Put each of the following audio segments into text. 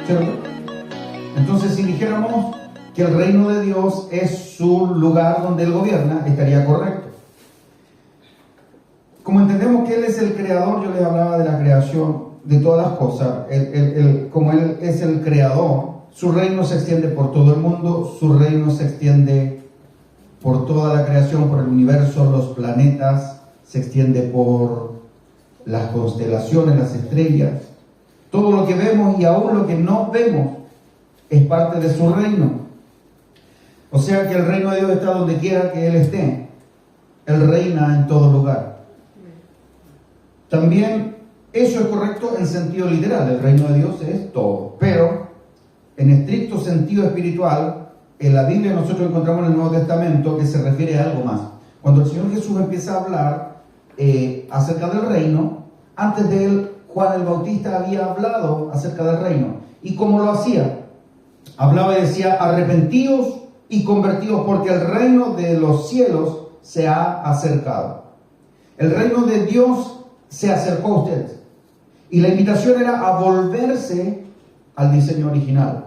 ¿Cierto? Entonces, si dijéramos que el reino de Dios es su lugar donde Él gobierna, estaría correcto. Como entendemos que Él es el creador, yo les hablaba de la creación de todas las cosas, como Él es el creador, su reino se extiende por todo el mundo, su reino se extiende por toda la creación, por el universo, los planetas, se extiende por las constelaciones, las estrellas. Todo lo que vemos y aún lo que no vemos es parte de su reino. O sea que el reino de Dios está donde quiera que Él esté. Él reina en todo lugar. También eso es correcto en sentido literal. El reino de Dios es todo. Pero en estricto sentido espiritual, en la Biblia nosotros encontramos en el Nuevo Testamento que se refiere a algo más. Cuando el Señor Jesús empieza a hablar acerca del reino, antes de Él Juan el Bautista había hablado acerca del reino. ¿Y cómo lo hacía? Hablaba y decía: arrepentíos y convertidos, porque el reino de los cielos se ha acercado. El reino de Dios se acercó a ustedes. Y la invitación era a volverse al diseño original.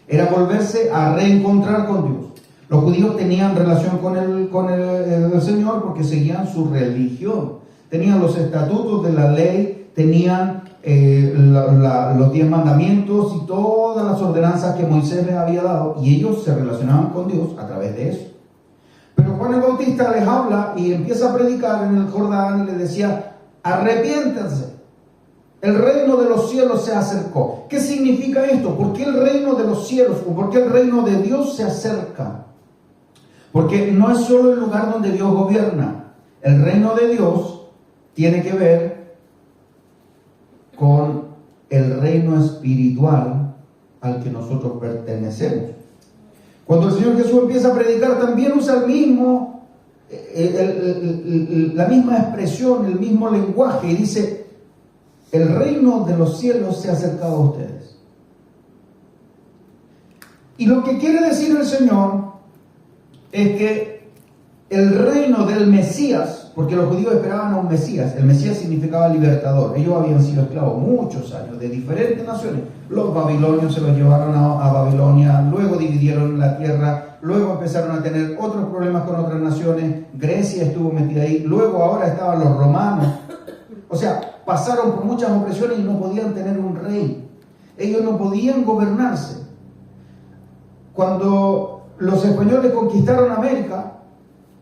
Era volverse a reencontrar con Dios. Los judíos tenían relación con el Señor porque seguían su religión. Tenían los estatutos de la ley, tenían los 10 mandamientos y todas las ordenanzas que Moisés les había dado, y ellos se relacionaban con Dios a través de eso. Pero Juan el Bautista les habla y empieza a predicar en el Jordán y les decía: arrepiéntanse, el reino de los cielos se acercó. ¿Qué significa esto? ¿Por qué el reino de los cielos o por qué el reino de Dios se acerca? Porque no es solo el lugar donde Dios gobierna. El reino de Dios tiene que ver con el reino espiritual al que nosotros pertenecemos. Cuando el Señor Jesús empieza a predicar, también usa la misma expresión, el mismo lenguaje, y dice: el reino de los cielos se ha acercado a ustedes. Y lo que quiere decir el Señor es que el reino del Mesías, porque los judíos esperaban a un Mesías. El Mesías significaba libertador. Ellos habían sido esclavos muchos años de diferentes naciones. Los babilonios se los llevaron a Babilonia, luego dividieron la tierra, luego empezaron a tener otros problemas con otras naciones. Grecia estuvo metida ahí, luego ahora estaban los romanos. O sea, pasaron por muchas opresiones y no podían tener un rey. Ellos no podían gobernarse. Cuando los españoles conquistaron América,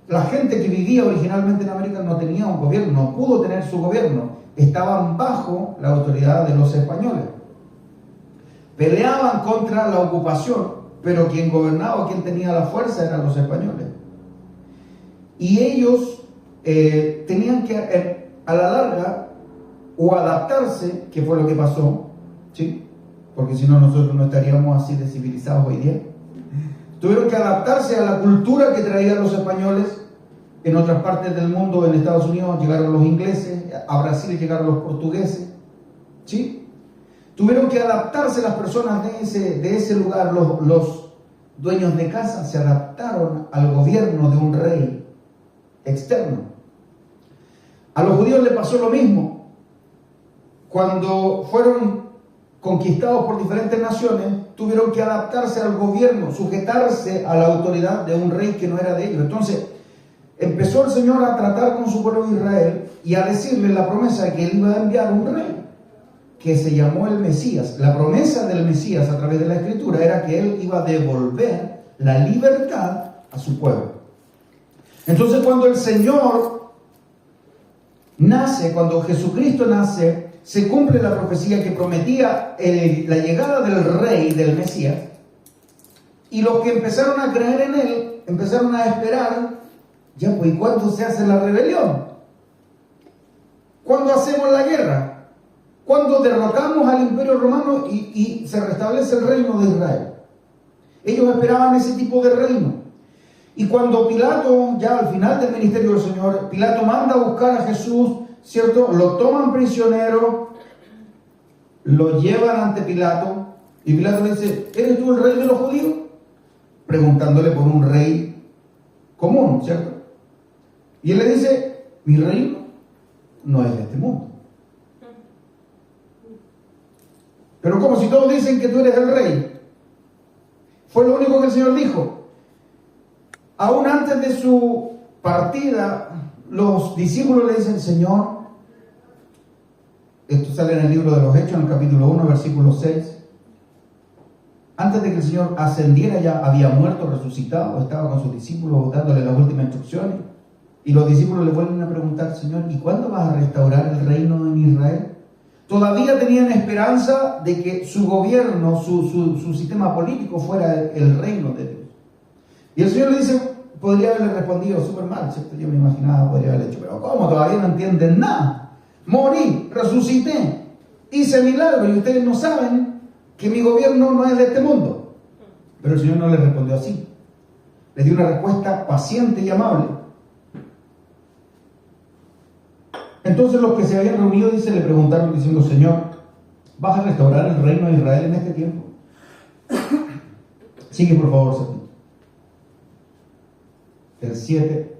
la gente que vivía originalmente en América no tenía un gobierno, no pudo tener su gobierno. Estaban bajo la autoridad de los españoles. Peleaban contra la ocupación, pero quien gobernaba, quien tenía la fuerza, eran los españoles. Y ellos tenían que, a la larga, o adaptarse, que fue lo que pasó, ¿sí? Porque si no, nosotros no estaríamos así de civilizados hoy día. Tuvieron que adaptarse a la cultura que traían los españoles. En otras partes del mundo, en Estados Unidos, llegaron los ingleses, a Brasil llegaron los portugueses, ¿sí? Tuvieron que adaptarse las personas de ese lugar, los dueños de casa se adaptaron al gobierno de un rey externo. A los judíos les pasó lo mismo. Cuando fueron conquistados por diferentes naciones, tuvieron que adaptarse al gobierno, sujetarse a la autoridad de un rey que no era de ellos. Entonces, empezó el Señor a tratar con su pueblo de Israel y a decirle la promesa de que Él iba a enviar un rey que se llamó el Mesías. La promesa del Mesías a través de la Escritura era que Él iba a devolver la libertad a su pueblo. Entonces, cuando el Señor nace, cuando Jesucristo nace, se cumple la profecía que prometía la llegada del rey, del Mesías, y los que empezaron a creer en Él, empezaron a esperar. Ya, pues, ¿y cuándo se hace la rebelión? ¿Cuándo hacemos la guerra? ¿Cuándo derrotamos al Imperio Romano y se restablece el reino de Israel? Ellos esperaban ese tipo de reino. Y cuando Pilato, ya al final del ministerio del Señor, Pilato manda a buscar a Jesús, ¿cierto? Lo toman prisionero, lo llevan ante Pilato, y Pilato le dice: ¿eres tú el rey de los judíos? Preguntándole por un rey común, ¿cierto? Y él le dice: mi reino no es de este mundo. Pero como si todos dicen que tú eres el rey. Fue lo único que el Señor dijo. Aún antes de su partida, los discípulos le dicen, Señor, esto sale en el libro de los Hechos, en el capítulo 1, versículo 6. Antes de que el Señor ascendiera ya había muerto, resucitado, estaba con sus discípulos dándole las últimas instrucciones. Y los discípulos le vuelven a preguntar, Señor, ¿y cuándo vas a restaurar el reino en Israel? Todavía tenían esperanza de que su gobierno, su sistema político fuera el reino de Dios. Y el Señor le dice, podría haberle respondido súper mal, ¿cierto? Yo me imaginaba, podría haberle dicho, pero ¿cómo? Todavía no entienden nada. Morí, resucité, hice milagros y ustedes no saben que mi gobierno no es de este mundo. Pero el Señor no le respondió así. Le dio una respuesta paciente y amable. Entonces los que se habían reunido, dice, le preguntaron diciendo, Señor, ¿vas a restaurar el reino de Israel en este tiempo? Sigue por favor, Sergio. El 7.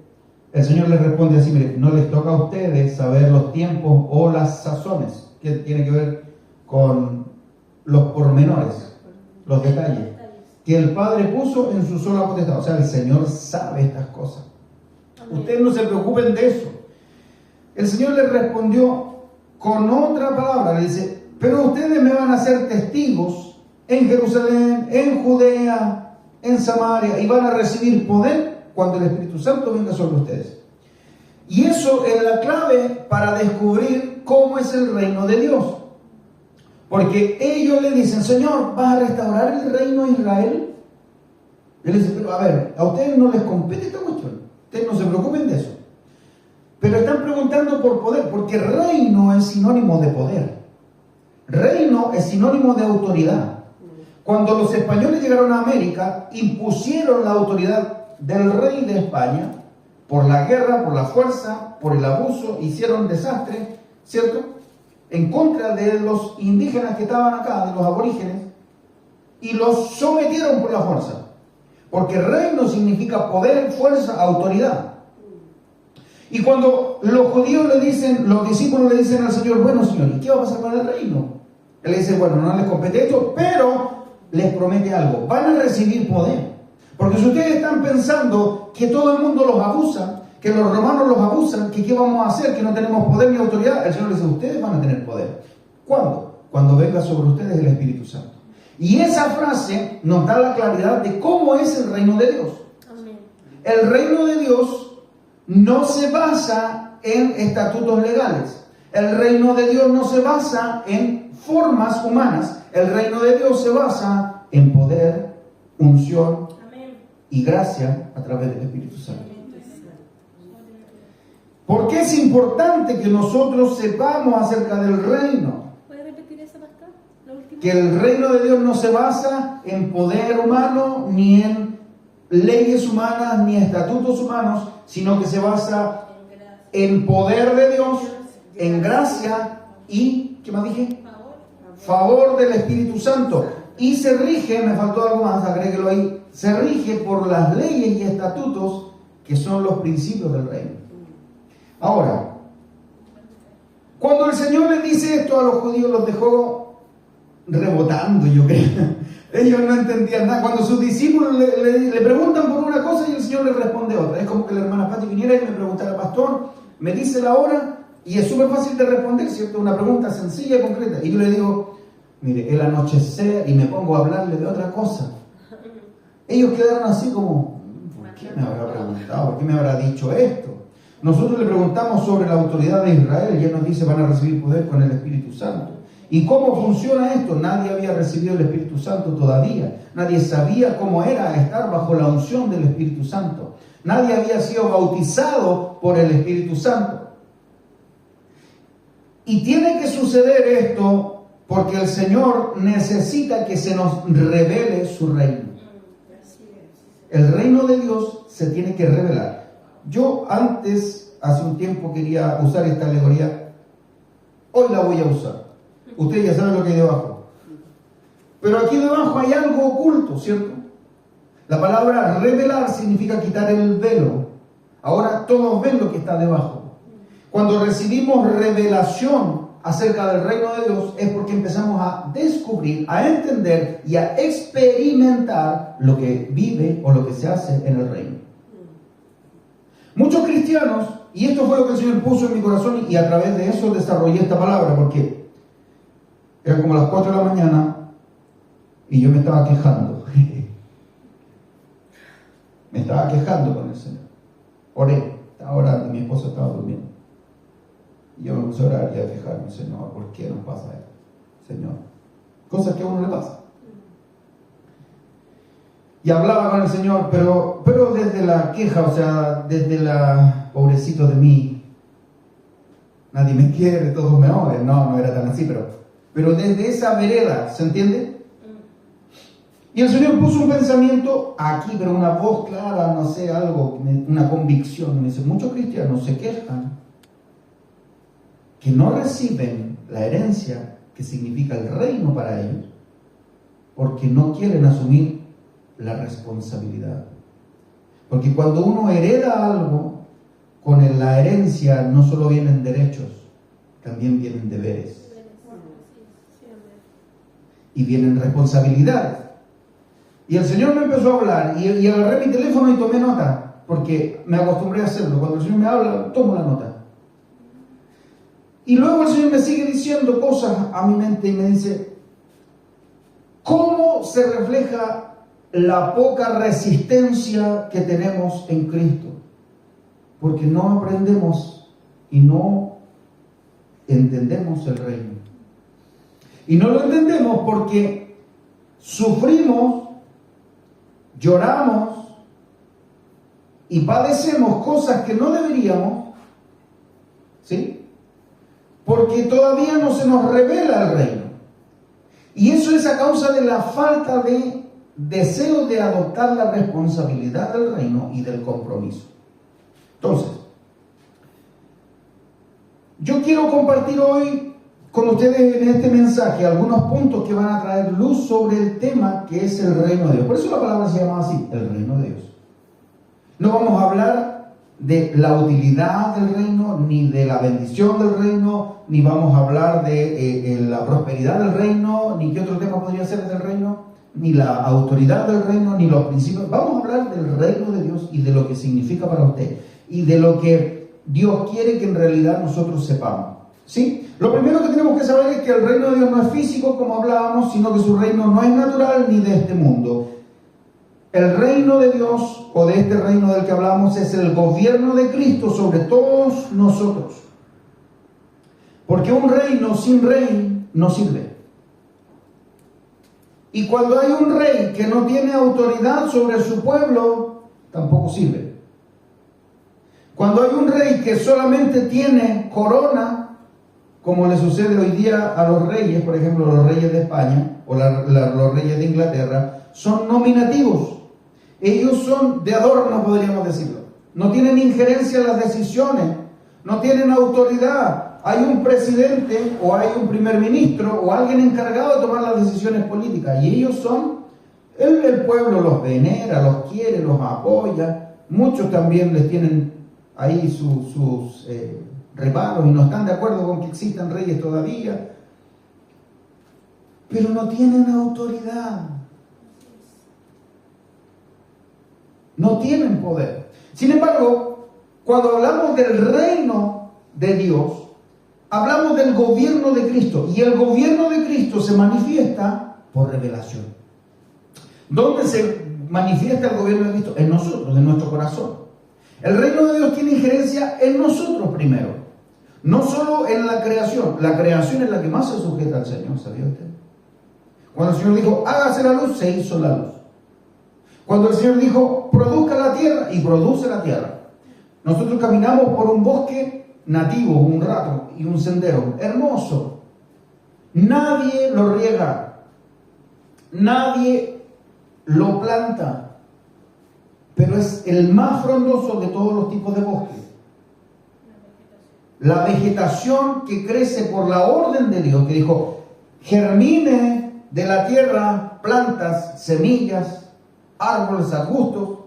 El Señor les responde así, mire, no les toca a ustedes saber los tiempos o las sazones, que tiene que ver con los pormenores, los detalles, que el Padre puso en su sola potestad. O sea, el Señor sabe estas cosas. Ustedes no se preocupen de eso. El Señor les respondió con otra palabra, le dice, pero ustedes me van a ser testigos en Jerusalén, en Judea, en Samaria, y van a recibir poder cuando el Espíritu Santo venga sobre ustedes. Y eso es la clave para descubrir cómo es el reino de Dios. Porque ellos le dicen, Señor, ¿vas a restaurar el reino de Israel? Y él dice, pero a ver, a ustedes no les compete esta cuestión. Ustedes no se preocupen de eso. Pero están preguntando por poder, porque reino es sinónimo de poder. Reino es sinónimo de autoridad. Cuando los españoles llegaron a América, impusieron la autoridad del rey de España por la guerra, por la fuerza, por el abuso, hicieron desastre, ¿cierto? En contra de los indígenas que estaban acá, de los aborígenes, y los sometieron por la fuerza. Porque reino significa poder, fuerza, autoridad. Y cuando los judíos le dicen, los discípulos le dicen al Señor, bueno Señor, ¿y qué va a pasar con el reino? Él le dice, bueno, no les compete esto, pero les promete algo, van a recibir poder. Porque si ustedes están pensando que todo el mundo los abusa, que los romanos los abusan, que qué vamos a hacer, que no tenemos poder ni autoridad, el Señor les dice, ustedes van a tener poder. ¿Cuándo? Cuando venga sobre ustedes el Espíritu Santo. Y esa frase nos da la claridad de cómo es el reino de Dios. Amén. El reino de Dios no se basa en estatutos legales. El reino de Dios no se basa en formas humanas. El reino de Dios se basa en poder, unción y gracia a través del Espíritu Santo. ¿Por qué es importante que nosotros sepamos acerca del reino? ¿Puede repetir eso, pastor? Que el reino de Dios no se basa en poder humano, ni en leyes humanas, ni estatutos humanos, sino que se basa en poder de Dios, en gracia y, ¿qué más dije? Favor del Espíritu Santo. Y se rige, me faltó algo más, agréguelo ahí, se rige por las leyes y estatutos que son los principios del reino. Ahora, cuando el Señor les dice esto a los judíos, los dejó rebotando, yo creo. Ellos no entendían nada. Cuando sus discípulos le preguntan por una cosa y el Señor les responde otra. Es como que la hermana Pati viniera y me preguntara, pastor, me dice la hora, y es súper fácil de responder, ¿cierto? Una pregunta sencilla y concreta. Y yo le digo, mire, el anochecer, y me pongo a hablarle de otra cosa. Ellos quedaron así como, ¿por qué me habrá preguntado? ¿Por qué me habrá dicho esto? Nosotros le preguntamos sobre la autoridad de Israel y él nos dice, van a recibir poder con el Espíritu Santo. ¿Y cómo funciona esto? Nadie había recibido el Espíritu Santo todavía. Nadie sabía cómo era estar bajo la unción del Espíritu Santo. Nadie había sido bautizado por el Espíritu Santo. Y tiene que suceder esto porque el Señor necesita que se nos revele su reino. El reino de Dios se tiene que revelar. Yo antes, hace un tiempo, quería usar esta alegoría. Hoy la voy a usar. Ustedes ya saben lo que hay debajo. Pero aquí debajo hay algo oculto, ¿cierto? La palabra revelar significa quitar el velo. Ahora todos ven lo que está debajo. Cuando recibimos revelación acerca del reino de Dios es porque empezamos a descubrir, a entender y a experimentar lo que vive o lo que se hace en el reino. Muchos cristianos, y esto fue lo que el Señor puso en mi corazón y a través de eso desarrollé esta palabra, porque eran como las 4 de la mañana y yo me estaba quejando. Me estaba quejando con el Señor. Oré, estaba orando y mi esposa estaba durmiendo. Y yo me puse a orar y a quejarme, Señor, ¿por qué nos pasa esto? Señor, cosas que a uno le pasa. Y hablaba con el Señor, pero desde la queja, o sea, desde la pobrecito de mí, nadie me quiere, todos me odian. No era tan así, pero desde esa vereda, ¿se entiende? Y el Señor puso un pensamiento aquí, pero una voz clara, no sé, algo, una convicción. Me dice, muchos cristianos se quejan que no reciben la herencia que significa el reino para ellos, porque no quieren asumir la responsabilidad. Porque cuando uno hereda algo, con la herencia no solo vienen derechos, también vienen deberes. Y vienen responsabilidades. Y el Señor me empezó a hablar y agarré mi teléfono y tomé nota, porque me acostumbré a hacerlo. Cuando el Señor me habla, tomo la nota. Y luego el Señor me sigue diciendo cosas a mi mente y me dice, ¿cómo se refleja la poca resistencia que tenemos en Cristo? Porque no aprendemos y no entendemos el reino. Y no lo entendemos porque sufrimos, lloramos y padecemos cosas que no deberíamos, ¿sí? Porque todavía no se nos revela el reino. Y eso es a causa de la falta de deseo de adoptar la responsabilidad del reino y del compromiso. Entonces, yo quiero compartir hoy con ustedes en este mensaje algunos puntos que van a traer luz sobre el tema que es el reino de Dios. Por eso la palabra se llama así, el reino de Dios. No vamos a hablar de la utilidad del reino, ni de la bendición del reino, ni vamos a hablar de la prosperidad del reino, ni qué otro tema podría ser del reino, ni la autoridad del reino, ni los principios. Vamos a hablar del reino de Dios y de lo que significa para usted, y de lo que Dios quiere que en realidad nosotros sepamos. ¿Sí? Lo primero que tenemos que saber es que el reino de Dios no es físico, como hablábamos, sino que su reino no es natural ni de este mundo. El reino de Dios, o de este reino del que hablamos, es el gobierno de Cristo sobre todos nosotros. Porque un reino sin rey no sirve. Y cuando hay un rey que no tiene autoridad sobre su pueblo, tampoco sirve. Cuando hay un rey que solamente tiene corona, como le sucede hoy día a los reyes, por ejemplo, los reyes de España o los reyes de Inglaterra, son nominativos. Ellos son de adorno, podríamos decirlo. No tienen injerencia en las decisiones, no tienen autoridad. Hay un presidente o hay un primer ministro o alguien encargado de tomar las decisiones políticas. Y ellos son, el pueblo los venera, los quiere, los apoya. Muchos también les tienen ahí sus reparos y no están de acuerdo con que existan reyes todavía. Pero no tienen autoridad. No tienen poder. Sin embargo, cuando hablamos del reino de Dios, hablamos del gobierno de Cristo. Y el gobierno de Cristo se manifiesta por revelación. ¿Dónde se manifiesta el gobierno de Cristo? En nosotros, en nuestro corazón. El reino de Dios tiene injerencia en nosotros primero. No solo en la creación. La creación es la que más se sujeta al Señor, ¿sabía usted? Cuando el Señor dijo, hágase la luz, se hizo la luz. Cuando el Señor dijo, produzca la tierra, y produce la tierra. Nosotros caminamos por un bosque nativo, un rato, y un sendero hermoso. Nadie lo riega, nadie lo planta, pero es el más frondoso de todos los tipos de bosques. La vegetación que crece por la orden de Dios, que dijo, germine de la tierra plantas, semillas, árboles, arbustos,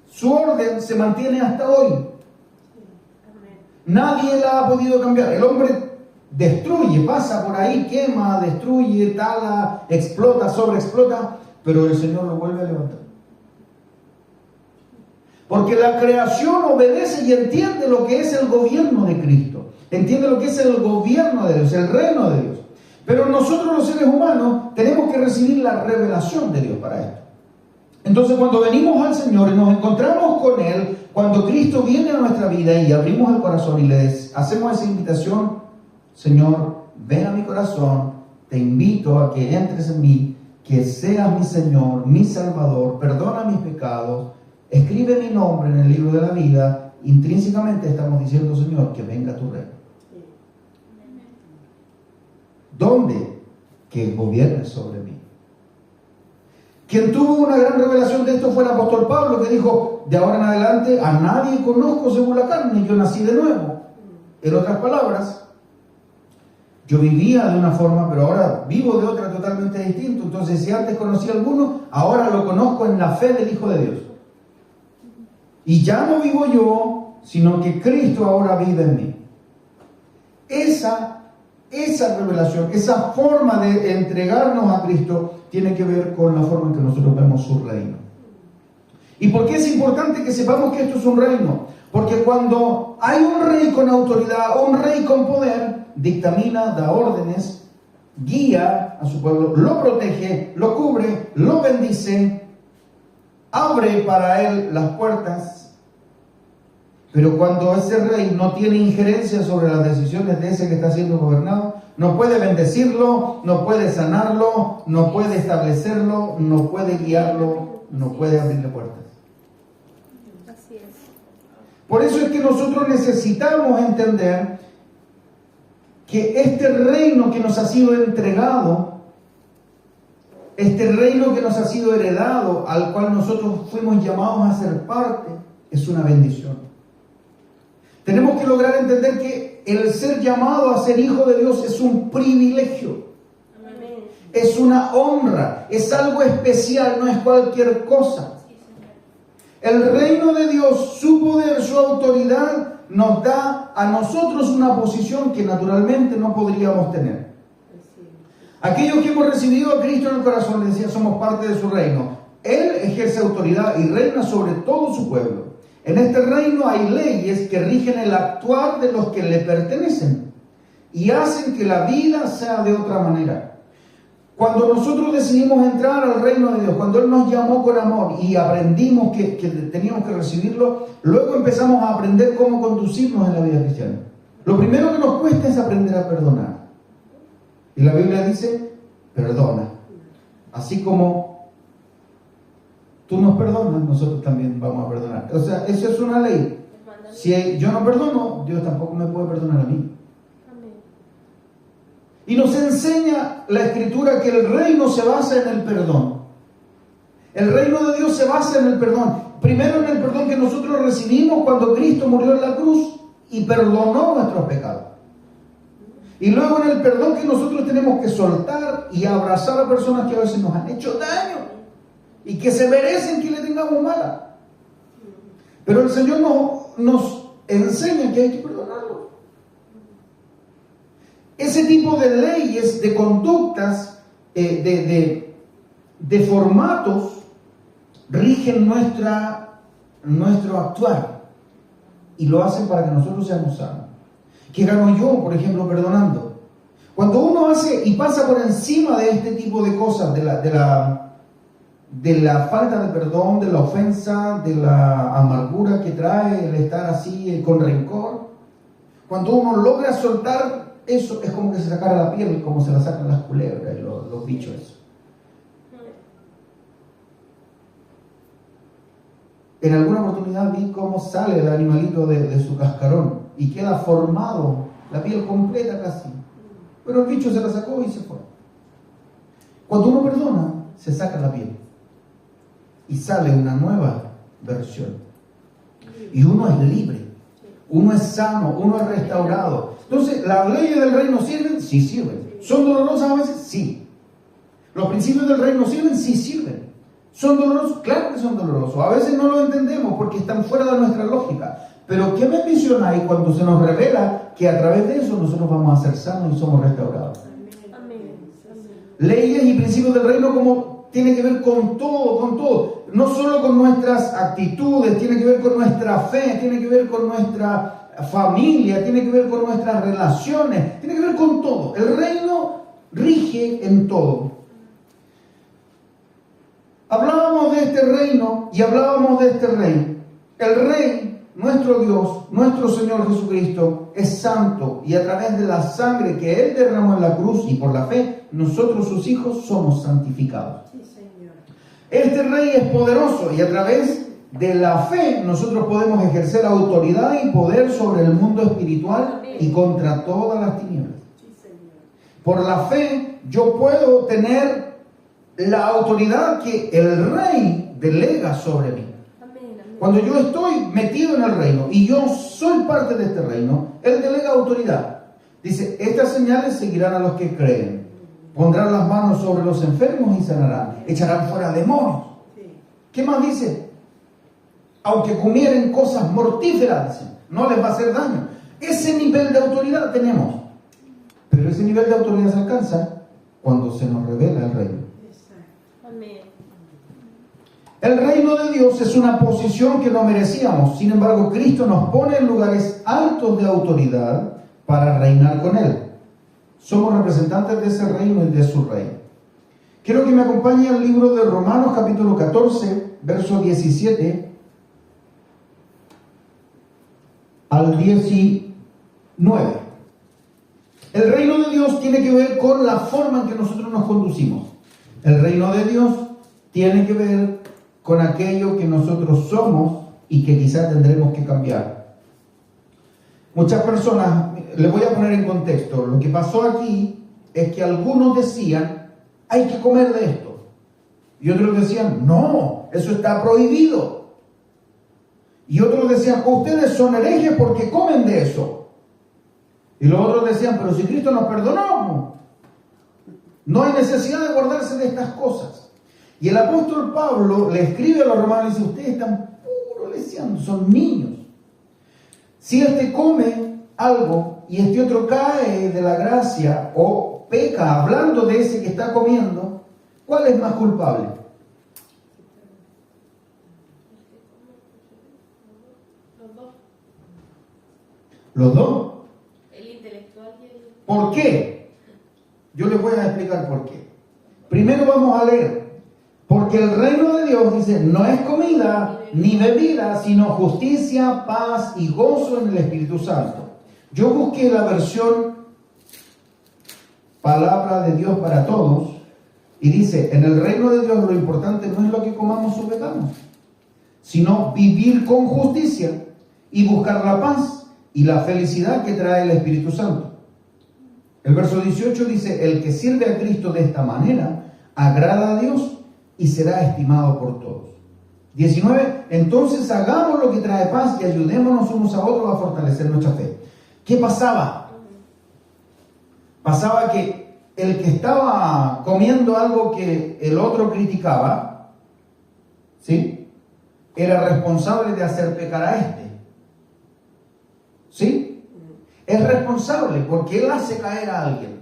su orden se mantiene hasta hoy. Nadie la ha podido cambiar. El hombre destruye, pasa por ahí, quema, destruye, tala, explota, sobreexplota, pero el Señor lo vuelve a levantar. Porque la creación obedece y entiende lo que es el gobierno de Cristo, entiende lo que es el gobierno de Dios, el reino de Dios. Pero nosotros los seres humanos tenemos que recibir la revelación de Dios para esto. Entonces cuando venimos al Señor y nos encontramos con Él, cuando Cristo viene a nuestra vida y abrimos el corazón y le hacemos esa invitación: Señor, ven a mi corazón, te invito a que entres en mí, que seas mi Señor, mi Salvador, perdona mis pecados, escribe mi nombre en el libro de la vida. Intrínsecamente estamos diciendo: Señor, que venga tu reino. ¿Dónde? Que gobierne sobre mí. Quien tuvo una gran revelación de esto fue el apóstol Pablo, que dijo: de ahora en adelante a nadie conozco según la carne, yo nací de nuevo. En otras palabras, yo vivía de una forma, pero ahora vivo de otra totalmente distinta. Entonces, si antes conocí a alguno, ahora lo conozco en la fe del Hijo de Dios. Y ya no vivo yo, sino que Cristo ahora vive en mí. Esa revelación, esa forma de entregarnos a Cristo tiene que ver con la forma en que nosotros vemos su reino. ¿Y por qué es importante que sepamos que esto es un reino? Porque cuando hay un rey con autoridad, un rey con poder, dictamina, da órdenes, guía a su pueblo, lo protege, lo cubre, lo bendice, abre para él las puertas. Pero cuando ese rey no tiene injerencia sobre las decisiones de ese que está siendo gobernado, no puede bendecirlo, no puede sanarlo, no puede establecerlo, no puede guiarlo, no puede abrirle puertas. Así es. Por eso es que nosotros necesitamos entender que este reino que nos ha sido entregado, este reino que nos ha sido heredado, al cual nosotros fuimos llamados a ser parte, es una bendición. Tenemos que lograr entender que el ser llamado a ser hijo de Dios es un privilegio. Amén. Es una honra, es algo especial, no es cualquier cosa. El reino de Dios, su poder, su autoridad, nos da a nosotros una posición que naturalmente no podríamos tener. Aquellos que hemos recibido a Cristo en el corazón, le decía, somos parte de su reino. Él ejerce autoridad y reina sobre todo su pueblo. En este reino hay leyes que rigen el actuar de los que le pertenecen y hacen que la vida sea de otra manera. Cuando nosotros decidimos entrar al reino de Dios, cuando Él nos llamó con amor y aprendimos que teníamos que recibirlo, luego empezamos a aprender cómo conducirnos en la vida cristiana. Lo primero que nos cuesta es aprender a perdonar. Y la Biblia dice, perdona. Así como tú nos perdonas, nosotros también vamos a perdonar. O sea, eso es una ley. Si yo no perdono, Dios tampoco me puede perdonar a mí. Y nos enseña la Escritura que el reino se basa en el perdón. El reino de Dios se basa en el perdón. Primero en el perdón que nosotros recibimos cuando Cristo murió en la cruz y perdonó nuestros pecados. Y luego en el perdón que nosotros tenemos que soltar y abrazar a personas que a veces nos han hecho daño y que se merecen que le tengamos mala. Pero el Señor nos enseña que hay que perdonarlo. Ese tipo de leyes, de conductas, de formatos, rigen nuestro actuar y lo hacen para que nosotros seamos sanos. ¿Qué gano yo, por ejemplo, perdonando? Cuando uno hace y pasa por encima de este tipo de cosas, de la falta de perdón, de la ofensa, de la amargura que trae el estar así con rencor, cuando uno logra soltar eso, es como que se sacara la piel, como se la sacan las culebras y los bichos. Eso. En alguna oportunidad vi cómo sale el animalito de su cascarón y queda formado, la piel completa casi. Pero el bicho se la sacó y se fue. Cuando uno perdona, se saca la piel y sale una nueva versión. Y uno es libre, uno es sano, uno es restaurado. Entonces, ¿las leyes del reino sirven? Sí sirven. ¿Son dolorosas a veces? Sí. ¿Los principios del reino sirven? Sí sirven. ¿Son dolorosos? Claro que son dolorosos. A veces no lo entendemos porque están fuera de nuestra lógica. Pero qué bendición hay cuando se nos revela que a través de eso nosotros vamos a ser sanos y somos restaurados. Amén. Leyes y principios del reino como tiene que ver con todo. No solo con nuestras actitudes, tiene que ver con nuestra fe, tiene que ver con nuestra familia, tiene que ver con nuestras relaciones, tiene que ver con todo. El reino rige en todo. Hablábamos de este reino y hablábamos de este rey. El rey, nuestro Dios, nuestro Señor Jesucristo, es santo y a través de la sangre que Él derramó en la cruz y por la fe, nosotros sus hijos somos santificados. Sí, Señor. Este rey es poderoso y a través de la fe nosotros podemos ejercer autoridad y poder sobre el mundo espiritual y contra todas las tinieblas. Sí, Señor. Por la fe yo puedo tener la autoridad que el rey delega sobre mí. Amén. Cuando yo estoy metido en el reino y yo soy parte de este reino, Él delega autoridad. Dice, estas señales seguirán a los que creen. Pondrán las manos sobre los enfermos y sanarán. Echarán fuera demonios. ¿Qué más dice? Aunque comieren cosas mortíferas, dice, no les va a hacer daño. Ese nivel de autoridad tenemos. Pero ese nivel de autoridad se alcanza cuando se nos revela el reino. Amén. El reino de Dios es una posición que no merecíamos. Sin embargo, Cristo nos pone en lugares altos de autoridad para reinar con Él. Somos representantes de ese reino y de su rey. Quiero que me acompañe al libro de Romanos capítulo 14, verso 17 al 19. El reino de Dios tiene que ver con la forma en que nosotros nos conducimos. El reino de Dios tiene que ver con aquello que nosotros somos y que quizás tendremos que cambiar. Muchas personas, les voy a poner en contexto, lo que pasó aquí es que algunos decían, hay que comer de esto. Y otros decían, no, eso está prohibido. Y otros decían, ustedes son herejes porque comen de eso. Y los otros decían, pero si Cristo nos perdonó, no hay necesidad de guardarse de estas cosas. Y el apóstol Pablo le escribe a los romanos y dice, ustedes están puro leseando, son niños. Si este come algo y este otro cae de la gracia o peca hablando de ese que está comiendo, ¿cuál es más culpable? Los dos. El intelectual y el... ¿Por qué? Yo les voy a explicar por qué. Primero vamos a leer. Porque el reino de Dios, dice, no es comida ni bebida, sino justicia, paz y gozo en el Espíritu Santo. Yo busqué la versión Palabra de Dios para Todos y dice, en el reino de Dios lo importante no es lo que comamos o bebamos, sino vivir con justicia y buscar la paz y la felicidad que trae el Espíritu Santo. El verso 18 dice, el que sirve a Cristo de esta manera agrada a Dios y será estimado por todos. 19, entonces hagamos lo que trae paz y ayudémonos unos a otros a fortalecer nuestra fe. ¿Qué pasaba? Pasaba que el que estaba comiendo algo que el otro criticaba, ¿sí?, era responsable de hacer pecar a este. ¿Sí? Es responsable porque él hace caer a alguien.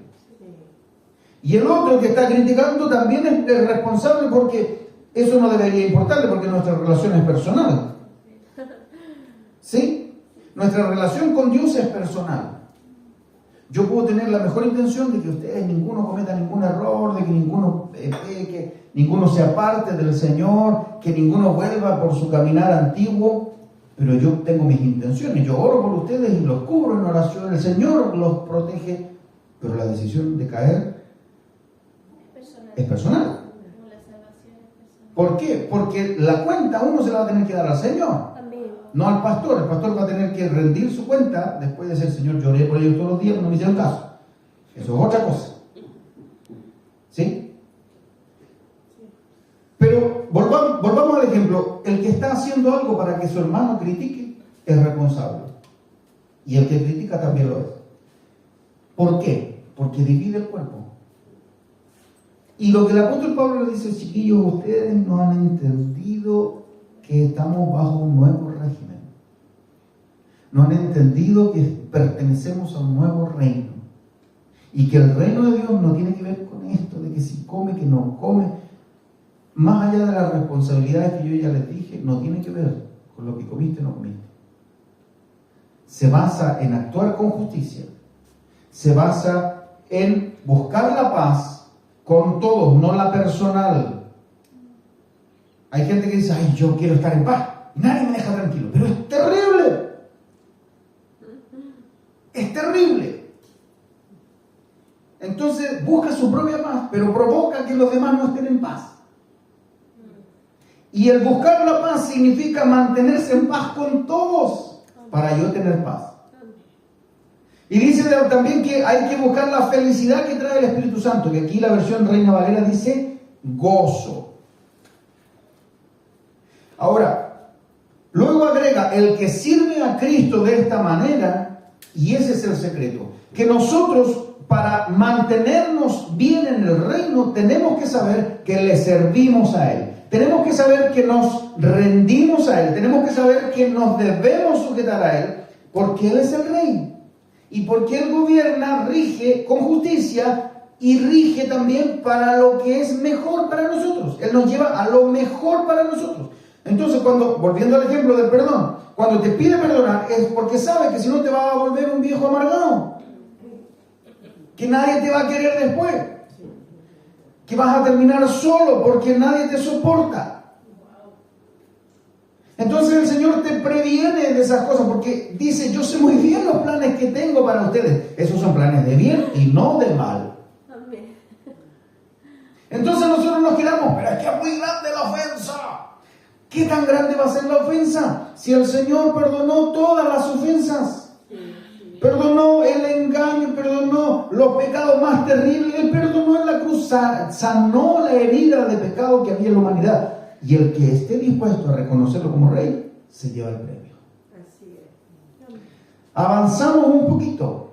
Y el otro que está criticando también es responsable porque eso no debería importarle porque nuestra relación es personal. ¿Sí? Nuestra relación con Dios es personal. Yo puedo tener la mejor intención de que ustedes ninguno cometa ningún error, de que ninguno peque, ninguno se aparte del Señor, que ninguno vuelva por su caminar antiguo, pero yo tengo mis intenciones. Yo oro por ustedes y los cubro en oración. El Señor los protege, pero la decisión de caer es personal. ¿Por qué? Porque la cuenta uno se la va a tener que dar al Señor, no al pastor. El pastor va a tener que rendir su cuenta después de ser, Señor, lloré por ellos todos los días, no me hicieron caso. Eso es otra cosa. ¿Sí? Pero volvamos al ejemplo. El que está haciendo algo para que su hermano critique es responsable. Y el que critica también lo es. ¿Por qué? Porque divide el cuerpo. Y lo que el apóstol Pablo le dice, chiquillos, ustedes no han entendido que estamos bajo un nuevo régimen. no han entendido que pertenecemos a un nuevo reino. Y que el reino de Dios no tiene que ver con esto, de que si come, que no come. Más allá de las responsabilidades que yo ya les dije, no tiene que ver con lo que comiste o no comiste. Se basa en actuar con justicia. Se basa en buscar la paz con todos, no la personal. Hay gente que dice, ay, yo quiero estar en paz. Nadie me deja tranquilo. Pero es terrible. Es terrible. Entonces busca su propia paz, pero provoca que los demás no estén en paz. Y el buscar la paz significa mantenerse en paz con todos para yo tener paz. Y dice también que hay que buscar la felicidad que trae el Espíritu Santo, que aquí la versión Reina Valera dice gozo. Ahora, luego agrega, el que sirve a Cristo de esta manera, y ese es el secreto, que nosotros para mantenernos bien en el reino tenemos que saber que le servimos a Él. Tenemos que saber que nos rendimos a Él. Tenemos que saber que nos debemos sujetar a Él, porque Él es el Rey. Y porque Él gobierna, rige con justicia y rige también para lo que es mejor para nosotros. Él nos lleva a lo mejor para nosotros. Entonces, volviendo al ejemplo del perdón, cuando te pide perdonar es porque sabe que si no te va a volver un viejo amargado, que nadie te va a querer después, que vas a terminar solo porque nadie te soporta. Entonces el Señor te previene de esas cosas porque dice, yo sé muy bien los planes que tengo para ustedes. Esos son planes de bien y no de mal. Amén. Entonces nosotros nos quedamos, pero es que es muy grande la ofensa. ¿Qué tan grande va a ser la ofensa? Si el Señor perdonó todas las ofensas. Perdonó el engaño, perdonó los pecados más terribles. Él perdonó en la cruz, sanó la herida de pecado que había en la humanidad. Y el que esté dispuesto a reconocerlo como rey, se lleva el premio. Así es. Avanzamos un poquito.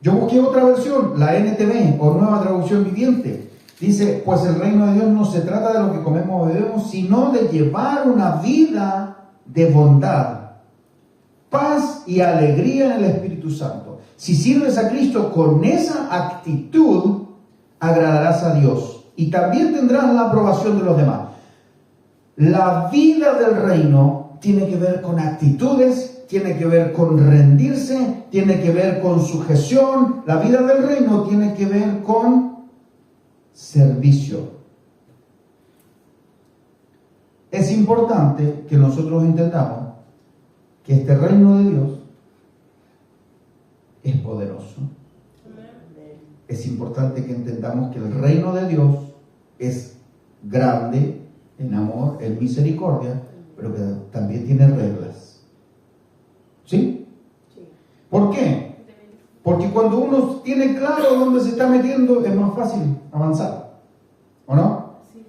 Yo busqué otra versión, la NTV, o Nueva Traducción Viviente. Dice, pues el reino de Dios no se trata de lo que comemos o bebemos, sino de llevar una vida de bondad, paz y alegría en el Espíritu Santo. Si sirves a Cristo con esa actitud, agradarás a Dios. Y también tendrás la aprobación de los demás. La vida del reino tiene que ver con actitudes, tiene que ver con rendirse, tiene que ver con sujeción. La vida del reino tiene que ver con servicio. Es importante que nosotros entendamos que este reino de Dios es poderoso. Es importante que entendamos que el reino de Dios es grande en amor, en misericordia, pero que también tiene reglas. ¿Sí? Sí. ¿Por qué? Porque cuando uno tiene claro dónde se está metiendo, es más fácil avanzar. ¿O no? Así es.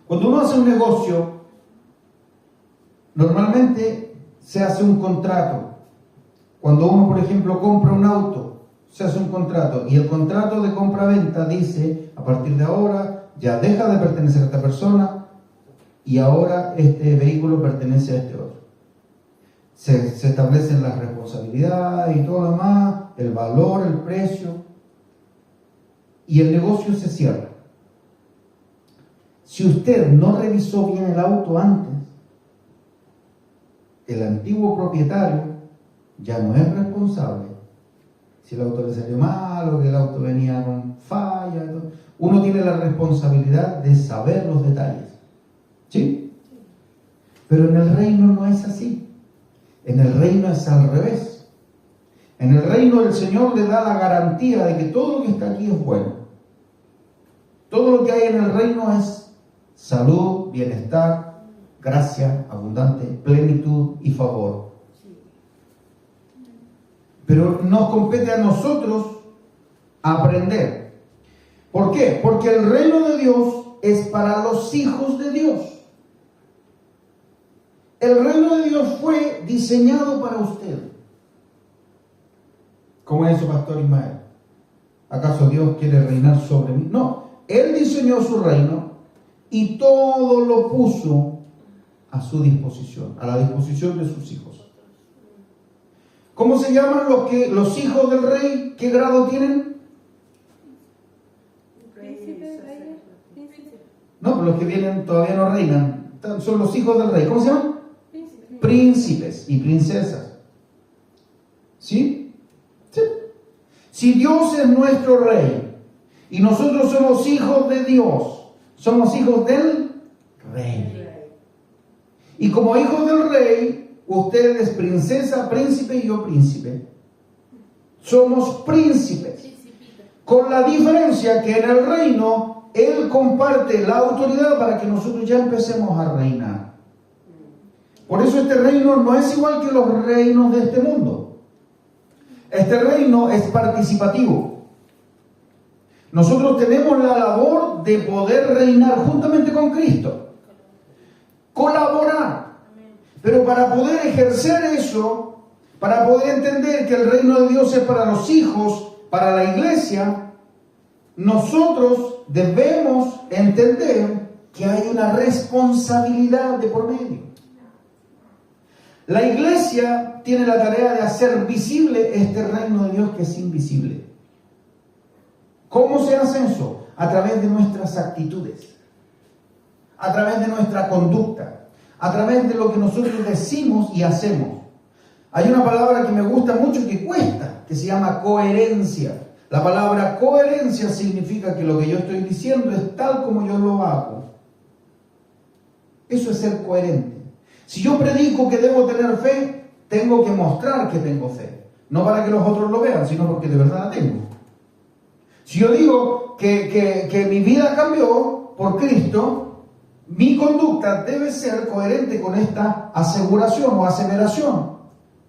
Cuando uno hace un negocio, normalmente se hace un contrato. Cuando uno, por ejemplo, compra un auto, se hace un contrato y el contrato de compra-venta dice, a partir de ahora ya deja de pertenecer a esta persona y ahora este vehículo pertenece a este otro. Se establecen las responsabilidades y todo lo demás, el valor, el precio, y el negocio se cierra. Si usted no revisó bien el auto antes, el antiguo propietario ya no es responsable. Si el auto le salió mal o que el auto venía con falla, uno tiene la responsabilidad de saber los detalles. ¿Sí? Pero en el reino no es así. En el reino es al revés. En el reino el Señor le da la garantía de que todo lo que está aquí es bueno. Todo lo que hay en el reino es salud, bienestar, gracia abundante, plenitud y favor. Pero nos compete a nosotros aprender. ¿Por qué? Porque el reino de Dios es para los hijos de Dios. El reino de Dios fue diseñado para usted. ¿Cómo es eso, Pastor Ismael? ¿Acaso Dios quiere reinar sobre mí? No, Él diseñó su reino y todo lo puso a su disposición, a la disposición de sus hijos. ¿Cómo se llaman los hijos del rey? ¿Qué grado tienen? Príncipe, rey, príncipe. No, pero los que vienen todavía no reinan. Son los hijos del rey. ¿Cómo se llaman? Príncipe. Príncipes y princesas. ¿Sí? Sí. Si Dios es nuestro rey y nosotros somos hijos de Dios, somos hijos del rey. Y como hijos del rey, usted es princesa, príncipe y yo príncipe. Somos príncipes. Con la diferencia que en el reino, Él comparte la autoridad para que nosotros ya empecemos a reinar. Por eso este reino no es igual que los reinos de este mundo. Este reino es participativo. Nosotros tenemos la labor de poder reinar juntamente con Cristo. Colaborar. Pero para poder ejercer eso, para poder entender que el reino de Dios es para los hijos, para la iglesia, nosotros debemos entender que hay una responsabilidad de por medio. La iglesia tiene la tarea de hacer visible este reino de Dios que es invisible. ¿Cómo se hace eso? A través de nuestras actitudes, a través de nuestra conducta, a través de lo que nosotros decimos y hacemos. Hay una palabra que me gusta mucho que cuesta, que se llama coherencia. La palabra coherencia significa que lo que yo estoy diciendo es tal como yo lo hago. Eso es ser coherente. Si yo predico que debo tener fe, tengo que mostrar que tengo fe. No para que los otros lo vean, sino porque de verdad la tengo. Si yo digo que mi vida cambió por Cristo, mi conducta debe ser coherente con esta aseguración o aseveración.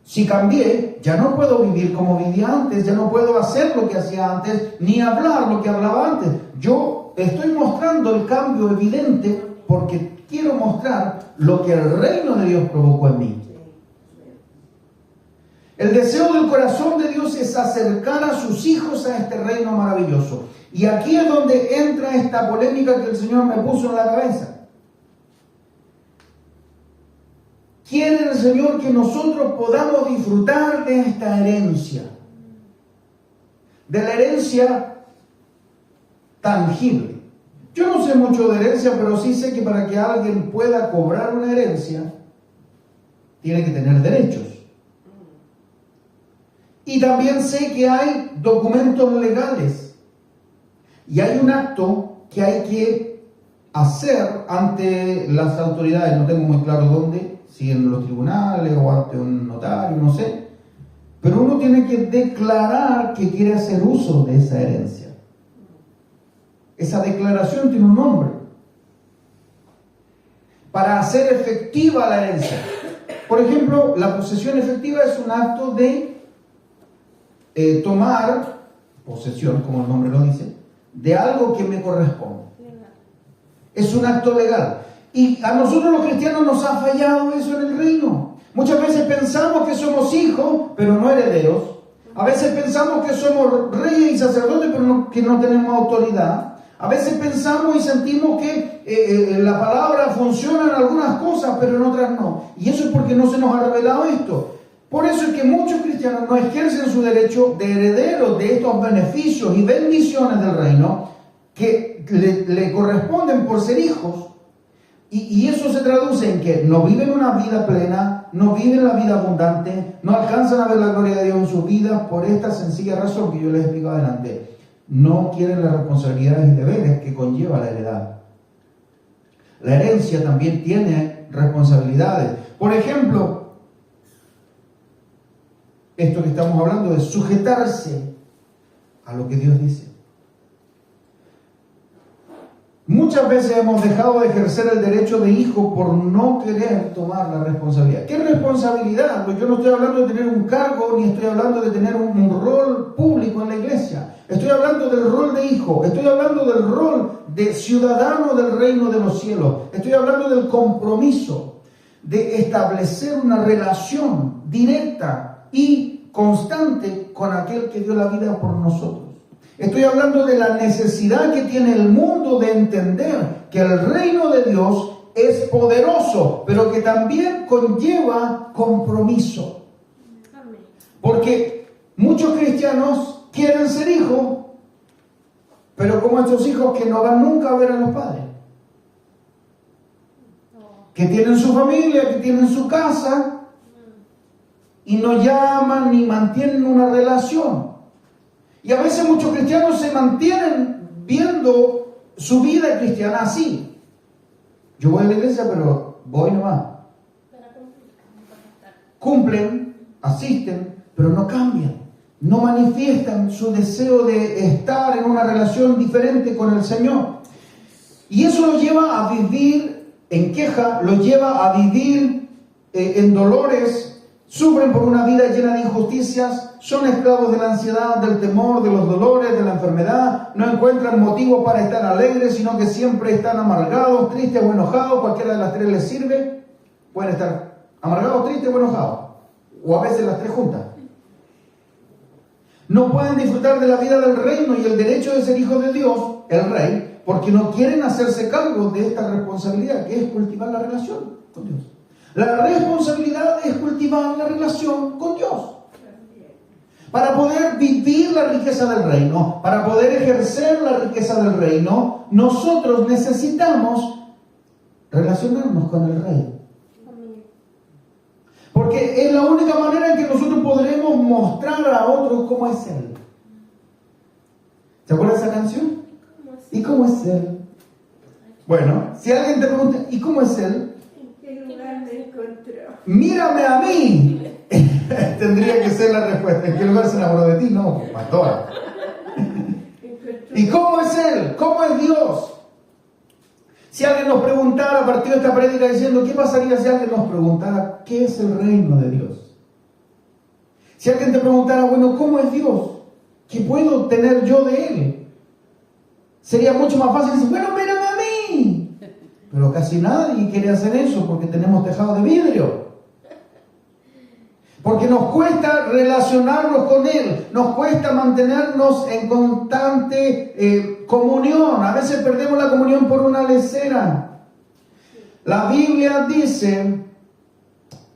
Si cambié, ya no puedo vivir como vivía antes, ya no puedo hacer lo que hacía antes, ni hablar lo que hablaba antes. Yo estoy mostrando el cambio evidente porque quiero mostrar lo que el reino de Dios provocó en mí. El deseo del corazón de Dios es acercar a sus hijos a este reino maravilloso. Y aquí es donde entra esta polémica que el Señor me puso en la cabeza. Quiere el Señor que nosotros podamos disfrutar de esta herencia. De la herencia tangible. Yo no sé mucho de herencia, pero sí sé que para que alguien pueda cobrar una herencia, tiene que tener derechos. Y también sé que hay documentos legales. Y hay un acto que hay que hacer ante las autoridades. No tengo muy claro dónde, si en los tribunales o ante un notario, no sé. Pero uno tiene que declarar que quiere hacer uso de esa herencia. Esa declaración tiene un nombre. Para hacer efectiva la herencia. Por ejemplo, la posesión efectiva es un acto de tomar posesión, como el nombre lo dice, de algo que me corresponde. Es un acto legal. Y a nosotros los cristianos nos ha fallado eso en el reino. Muchas veces pensamos que somos hijos, pero no herederos. A veces pensamos que somos reyes y sacerdotes, pero que no tenemos autoridad. A veces pensamos y sentimos que la palabra funciona en algunas cosas, pero en otras no. Y eso es porque no se nos ha revelado esto. Por eso es que muchos cristianos no ejercen su derecho de herederos de estos beneficios y bendiciones del reino que le corresponden por ser hijos. Y eso se traduce en que no viven una vida plena, no viven la vida abundante, no alcanzan a ver la gloria de Dios en sus vidas por esta sencilla razón que yo les explico adelante. No quieren las responsabilidades y deberes que conlleva la heredad. La herencia también tiene responsabilidades. Por ejemplo, esto que estamos hablando de sujetarse a lo que Dios dice. Muchas veces hemos dejado de ejercer el derecho de hijo por no querer tomar la responsabilidad. ¿Qué responsabilidad? Pues yo no estoy hablando de tener un cargo, ni estoy hablando de tener un rol público en la iglesia. Estoy hablando del rol de hijo, estoy hablando del rol de ciudadano del reino de los cielos. Estoy hablando del compromiso de establecer una relación directa y constante con aquel que dio la vida por nosotros. Estoy hablando de la necesidad que tiene el mundo de entender que el reino de Dios es poderoso, pero que también conlleva compromiso. Porque muchos cristianos quieren ser hijos, pero como estos hijos que no van nunca a ver a los padres, que tienen su familia, que tienen su casa, y no llaman ni mantienen una relación. Y a veces muchos cristianos se mantienen viendo su vida cristiana así. Yo voy a la iglesia, pero voy nomás. Cumplen, asisten, pero no cambian. No manifiestan su deseo de estar en una relación diferente con el Señor. Y eso los lleva a vivir en queja, los lleva a vivir en dolores. Sufren por una vida llena de injusticias, son esclavos de la ansiedad, del temor, de los dolores, de la enfermedad, no encuentran motivos para estar alegres, sino que siempre están amargados, tristes o enojados, cualquiera de las tres les sirve. Pueden estar amargados, tristes o enojados, o a veces las tres juntas. No pueden disfrutar de la vida del reino y el derecho de ser hijos de Dios, el rey, porque no quieren hacerse cargo de esta responsabilidad, que es cultivar la relación con Dios. La responsabilidad es cultivar la relación con Dios. Para poder vivir la riqueza del reino, para poder ejercer la riqueza del reino, nosotros necesitamos relacionarnos con el Rey. Porque es la única manera en que nosotros podremos mostrar a otros cómo es Él. ¿Se acuerdan de esa canción? ¿Y cómo es Él? Bueno, si alguien te pregunta, ¿y cómo es Él? Mírame a mí. Tendría que ser la respuesta. ¿En qué lugar se enamoró de ti? No, pues, pastora. ¿Y cómo es Él? ¿Cómo es Dios? Si alguien nos preguntara a partir de esta prédica diciendo, ¿qué pasaría si alguien nos preguntara qué es el reino de Dios? Si alguien te preguntara, bueno, ¿cómo es Dios? ¿Qué puedo tener yo de Él? Sería mucho más fácil decir, bueno, mírame a mí. Pero casi nadie quiere hacer eso porque tenemos tejado de vidrio. Porque nos cuesta relacionarnos con Él, nos cuesta mantenernos en constante comunión. A veces perdemos la comunión por una lesera. La Biblia dice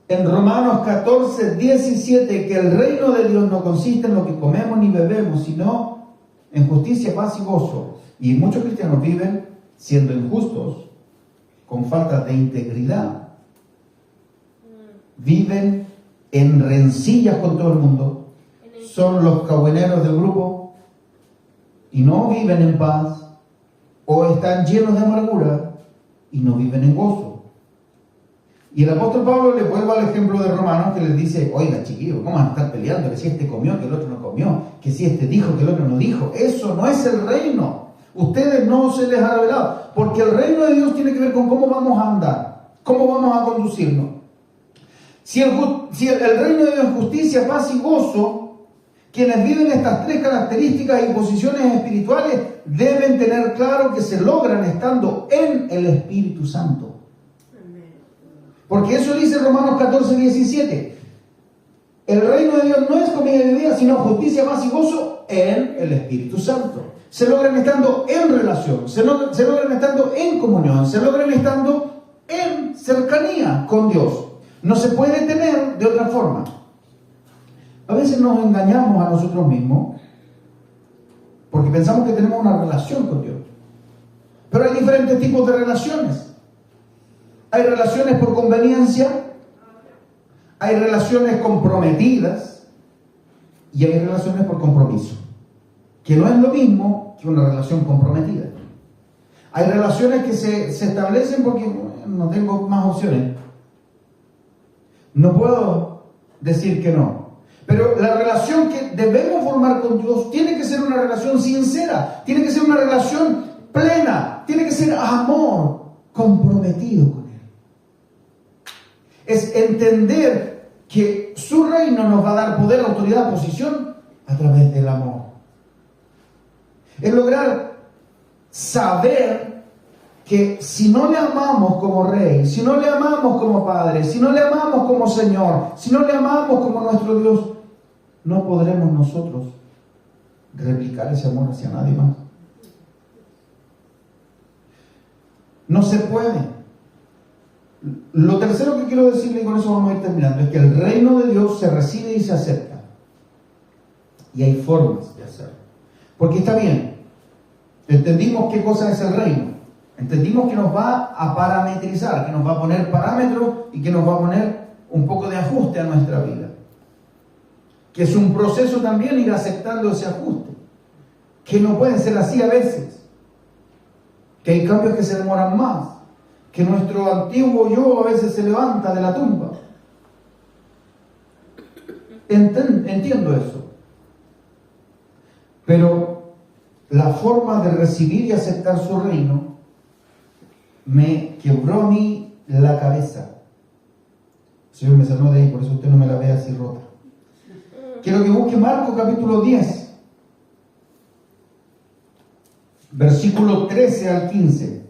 en Romanos 14, 17 que el reino de Dios no consiste en lo que comemos ni bebemos, sino en justicia, paz y gozo. Y muchos cristianos viven siendo injustos, con falta de integridad. Viven en rencillas con todo el mundo, son los cagüineros del grupo y no viven en paz, o están llenos de amargura y no viven en gozo. Y el apóstol Pablo le vuelve al ejemplo de Romanos que les dice, oiga chiquillos, ¿cómo van a estar peleando? Que si este comió, que el otro no comió, que si este dijo, que el otro no dijo. Eso no es el reino. Ustedes no se les ha revelado, porque el reino de Dios tiene que ver con cómo vamos a andar, cómo vamos a conducirnos. Si el reino de Dios es justicia, paz y gozo, quienes viven estas tres características y posiciones espirituales deben tener claro que se logran estando en el Espíritu Santo. Porque eso dice Romanos 14, 17. El reino de Dios no es comida y bebida, sino justicia, paz y gozo en el Espíritu Santo. Se logran estando en relación, se logran estando en comunión, se logran estando en cercanía con Dios. No se puede tener de otra forma. A veces nos engañamos a nosotros mismos porque pensamos que tenemos una relación con Dios. Pero hay diferentes tipos de relaciones. Hay relaciones por conveniencia, hay relaciones comprometidas y hay relaciones por compromiso, que no es lo mismo que una relación comprometida. Hay relaciones que se establecen porque no tengo más opciones. No puedo decir que no. Pero la relación que debemos formar con Dios tiene que ser una relación sincera, tiene que ser una relación plena, tiene que ser amor comprometido con Él. Es entender que su reino nos va a dar poder, autoridad, posición a través del amor. Es lograr saber que si no le amamos como Rey, si no le amamos como Padre, si no le amamos como Señor, si no le amamos como nuestro Dios, no podremos nosotros replicar ese amor hacia nadie más. No se puede. Lo tercero que quiero decirle, y con eso vamos a ir terminando, es que el reino de Dios se recibe y se acepta. y hay formas de hacerlo. Porque está bien, entendimos qué cosa es el reino, entendimos que nos va a parametrizar, que nos va a poner parámetros y que nos va a poner un poco de ajuste a nuestra vida. Que es un proceso también ir aceptando ese ajuste, que no pueden ser así a veces, que hay cambios que se demoran más, que nuestro antiguo yo a veces se levanta de la tumba. Entiendo eso, pero la forma de recibir y aceptar su reino me quebró a mí la cabeza. El Señor me sanó de ahí, por eso usted no me la ve así rota. Quiero que busque Marcos capítulo 10, versículo 13 al 15.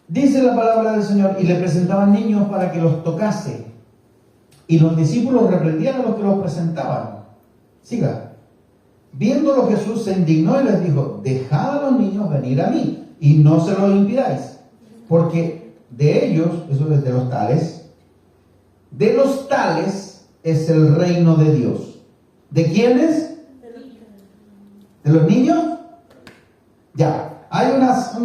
Dice la palabra del Señor: y le presentaban niños para que los tocase, y los discípulos reprendían a los que los presentaban. Siga. Viéndolo, Jesús se indignó y les dijo: dejad a los niños venir a mí, y no se los impidáis, porque de ellos, eso es de los tales es el reino de Dios. ¿De quiénes? ¿De los niños? Ya, hay unas...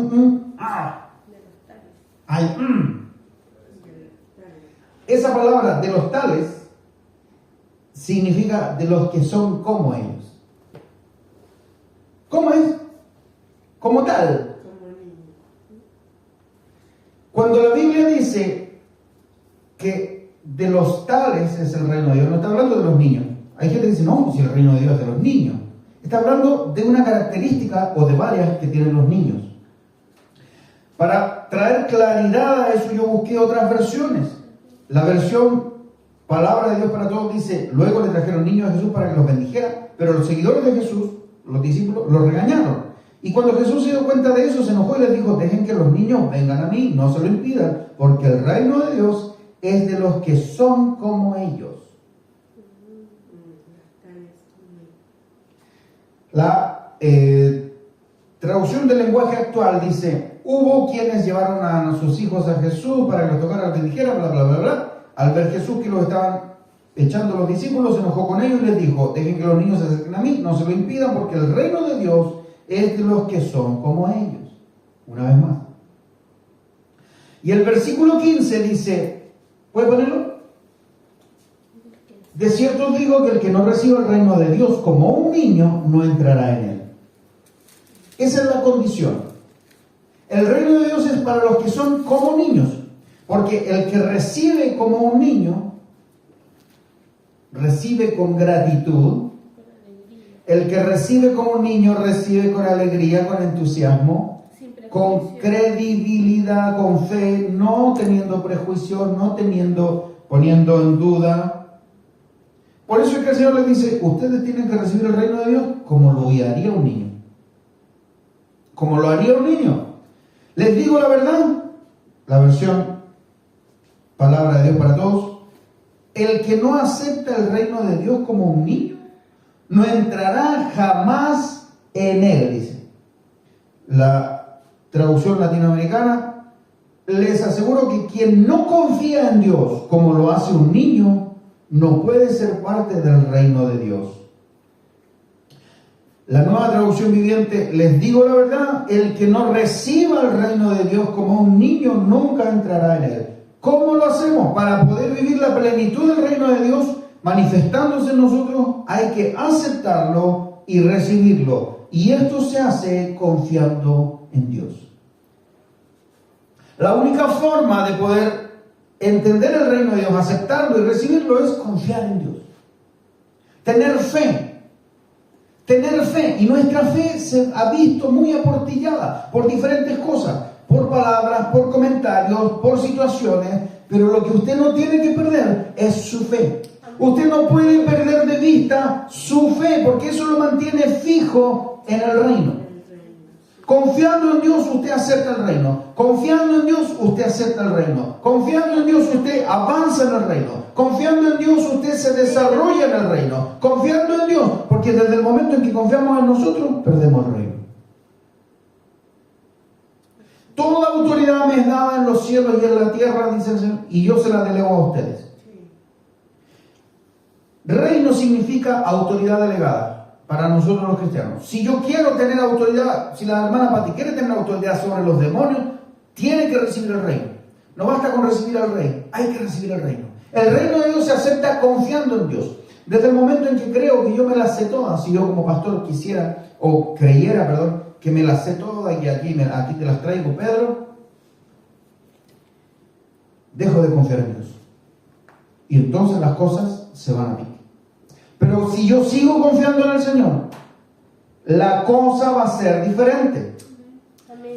Esa palabra de los tales significa de los que son como ellos. ¿Cómo es? Como tal. Cuando la Biblia dice que de los tales es el reino de Dios, no está hablando de los niños. Hay gente que dice: no, si el reino de Dios es de los niños. Está hablando de una característica o de varias que tienen los niños. Para traer claridad a eso yo busqué otras versiones. La versión Palabra de Dios para Todos dice: luego le trajeron niños a Jesús para que los bendijera, pero los seguidores de Jesús, los discípulos, los regañaron. Y cuando Jesús se dio cuenta de eso, se enojó y les dijo: dejen que los niños vengan a mí, no se lo impidan, porque el reino de Dios es de los que son como ellos. La traducción del lenguaje actual dice: hubo quienes llevaron a sus hijos a Jesús para que los tocara, los bendijera, bla, bla, bla, bla. Al ver Jesús que los estaban echando los discípulos, se enojó con ellos y les dijo: dejen que los niños se acerquen a mí, no se lo impidan, porque el reino de Dios es de los que son como ellos. Una vez más. Y el versículo 15 dice, ¿puede ponerlo? De cierto os digo que el que no reciba el reino de Dios como un niño, no entrará en él. Esa es la condición. El reino de Dios es para los que son como niños, porque el que recibe como un niño, recibe con gratitud. El que recibe como un niño, recibe con alegría, con entusiasmo, con credibilidad, con fe, no teniendo prejuicios, no poniendo en duda. Por eso es que el Señor les dice: ustedes tienen que recibir el reino de Dios como lo haría un niño. Como lo haría un niño. Les digo la verdad, la versión Palabra de Dios para Todos: el que no acepta el reino de Dios como un niño, no entrará jamás en él, dice. La traducción latinoamericana: les aseguro que quien no confía en Dios como lo hace un niño, no puede ser parte del reino de Dios. La Nueva Traducción Viviente: les digo la verdad, el que no reciba el reino de Dios como un niño, nunca entrará en él. ¿Cómo lo hacemos? Para poder vivir la plenitud del reino de Dios manifestándose en nosotros, hay que aceptarlo y recibirlo. Y esto se hace confiando en Dios. La única forma de poder entender el reino de Dios, aceptarlo y recibirlo, es confiar en Dios. Tener fe. Tener fe. Y nuestra fe se ha visto muy aportillada por diferentes cosas. Por palabras, por comentarios, por situaciones. Pero lo que usted no tiene que perder es su fe. Usted no puede perder de vista su fe, porque eso lo mantiene fijo en el reino. Confiando en Dios, usted acepta el reino. Confiando en Dios, usted acepta el reino. Confiando en Dios, usted avanza en el reino. Confiando en Dios, usted se desarrolla en el reino. Confiando en Dios, porque desde el momento en que confiamos en nosotros, perdemos el reino. Toda autoridad me es dada en los cielos y en la tierra, dice el Señor, y yo se la delego a ustedes. Reino significa autoridad delegada para nosotros los cristianos. Si yo quiero tener autoridad, si la hermana Pati quiere tener autoridad sobre los demonios, tiene que recibir el reino. No basta con recibir al rey, hay que recibir el reino. El reino de Dios se acepta confiando en Dios. Desde el momento en que creo que yo me las sé todas, si yo como pastor quisiera o creyera, que me las sé todas y aquí te las traigo, Pedro, dejo de confiar en Dios. Y entonces las cosas se van a mí. Pero si yo sigo confiando en el Señor, la cosa va a ser diferente.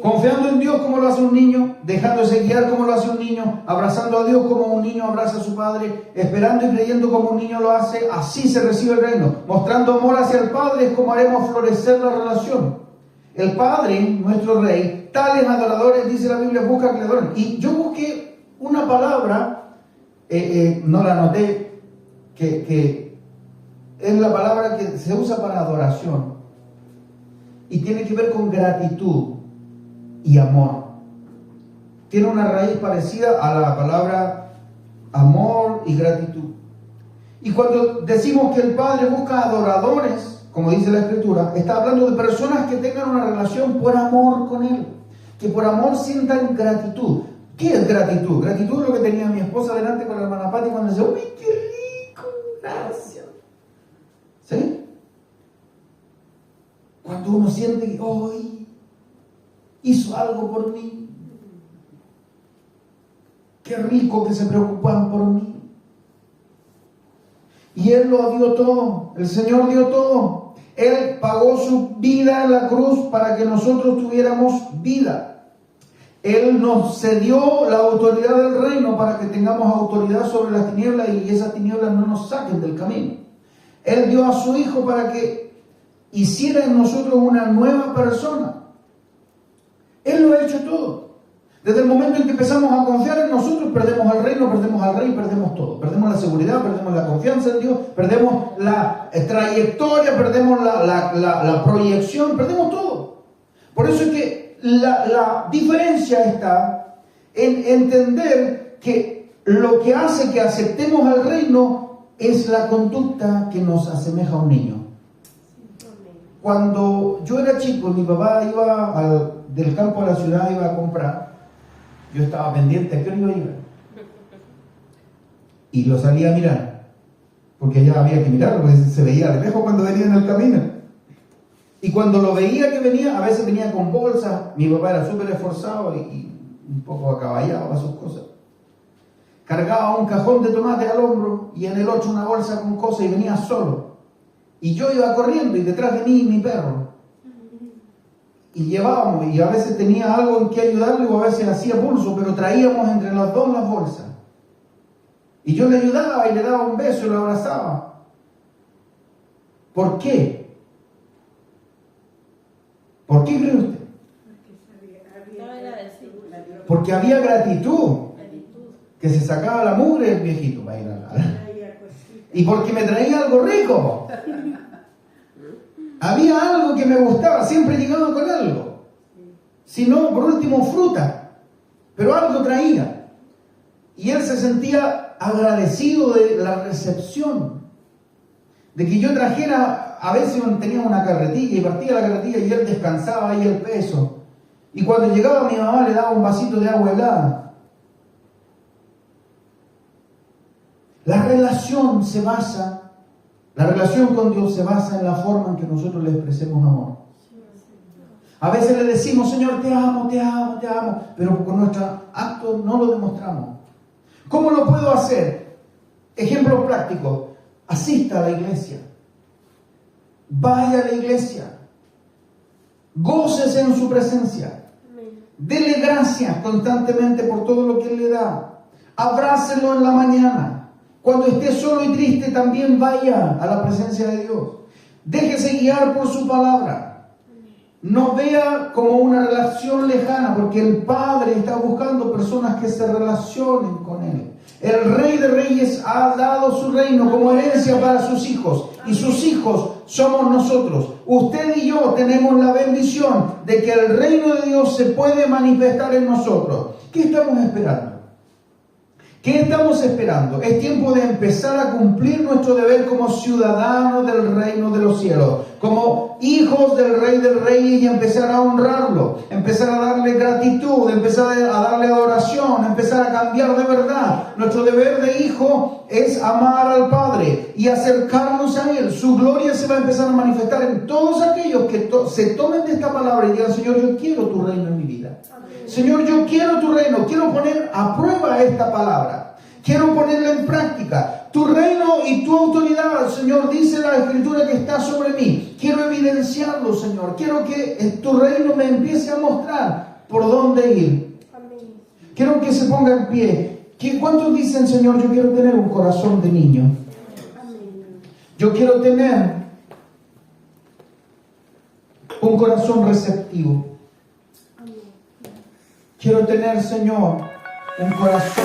Confiando en Dios como lo hace un niño, dejándose guiar como lo hace un niño, abrazando a Dios como un niño abraza a su padre, esperando y creyendo como un niño lo hace, así se recibe el reino. Mostrando amor hacia el Padre es como haremos florecer la relación. El Padre, nuestro Rey, tales adoradores, dice la Biblia, busca que le adoren. Y yo busqué una palabra, no la anoté, que es la palabra que se usa para adoración y tiene que ver con gratitud y amor. Tiene una raíz parecida a la palabra amor y gratitud. Y cuando decimos que el Padre busca adoradores, como dice la Escritura, está hablando de personas que tengan una relación por amor con Él, que por amor sientan gratitud. ¿Qué es gratitud? Gratitud es lo que tenía mi esposa delante con la hermana Pati cuando decía, ¡uy, qué rico! Gracias. ¿Sí? Cuando uno siente que hoy hizo algo por mí. Qué rico que se preocupan por mí. Y Él lo dio todo. El Señor dio todo. Él pagó su vida en la cruz para que nosotros tuviéramos vida. Él nos cedió la autoridad del reino para que tengamos autoridad sobre las tinieblas y esas tinieblas no nos saquen del camino. Él dio a su Hijo para que hiciera en nosotros una nueva persona. Él lo ha hecho todo. Desde el momento en que empezamos a confiar en nosotros, perdemos al reino, perdemos al rey, perdemos todo. Perdemos la seguridad, perdemos la confianza en Dios, perdemos la trayectoria, perdemos la proyección, perdemos todo. Por eso es que la diferencia está en entender que lo que hace que aceptemos al reino es la conducta que nos asemeja a un niño. Cuando yo era chico, mi papá iba del campo a la ciudad, iba a comprar. Yo estaba pendiente a qué hora iba. Y lo salía a mirar. Porque ya había que mirarlo, porque se veía de lejos cuando venía en el camino. Y cuando lo veía que venía, a veces venía con bolsa. Mi papá era súper esforzado y un poco acaballado para sus cosas. Cargaba un cajón de tomate al hombro y en el otro una bolsa con cosas y venía solo. Y yo iba corriendo y detrás de mí mi perro. Y llevábamos, y a veces tenía algo en que ayudarle o a veces hacía pulso, pero traíamos entre los dos las bolsas. Y yo le ayudaba y le daba un beso y lo abrazaba. ¿Por qué? ¿Por qué cree usted? Porque había gratitud. Que se sacaba la mugre el viejito para ir a la... Y porque me traía algo rico. Había algo que me gustaba, siempre llegaba con algo. Si no, por último, fruta. Pero algo traía. Y él se sentía agradecido de la recepción. De que yo trajera, a veces tenía una carretilla y partía la carretilla y él descansaba ahí el peso. Y cuando llegaba mi mamá le daba un vasito de agua helada. La relación con Dios se basa en la forma en que nosotros le expresemos amor. A veces le decimos, Señor, te amo, te amo, te amo, pero con nuestros actos no lo demostramos. ¿Cómo lo puedo hacer? Ejemplo práctico, asista a la iglesia, vaya a la iglesia, gócese en su presencia, dele gracias constantemente por todo lo que Él le da, abrácelo en la mañana. Cuando esté solo y triste, también vaya a la presencia de Dios. Déjese guiar por su palabra. No vea como una relación lejana, porque el Padre está buscando personas que se relacionen con Él. El Rey de Reyes ha dado su reino como herencia para sus hijos, y sus hijos somos nosotros. Usted y yo tenemos la bendición de que el reino de Dios se puede manifestar en nosotros. ¿Qué estamos esperando? ¿Qué estamos esperando? Es tiempo de empezar a cumplir nuestro deber como ciudadanos del reino de los cielos, como hijos del Rey del Rey, y empezar a honrarlo, empezar a darle gratitud, empezar a darle adoración, empezar a cambiar de verdad. Nuestro deber de hijo es amar al Padre y acercarnos a Él. Su gloria se va a empezar a manifestar en todos aquellos que se tomen de esta palabra y digan: Señor, yo quiero tu reino en mi vida. Señor, yo quiero tu reino, quiero poner a prueba esta palabra, quiero ponerla en práctica. Tu reino y tu autoridad, Señor, dice la Escritura que está sobre mí. Quiero evidenciarlo, Señor. Quiero que tu reino me empiece a mostrar por dónde ir. Amén. Quiero que se ponga en pie. ¿Cuántos dicen: Señor, yo quiero tener un corazón de niño? Amén. Yo quiero tener un corazón receptivo. Amén. Quiero tener, Señor, un corazón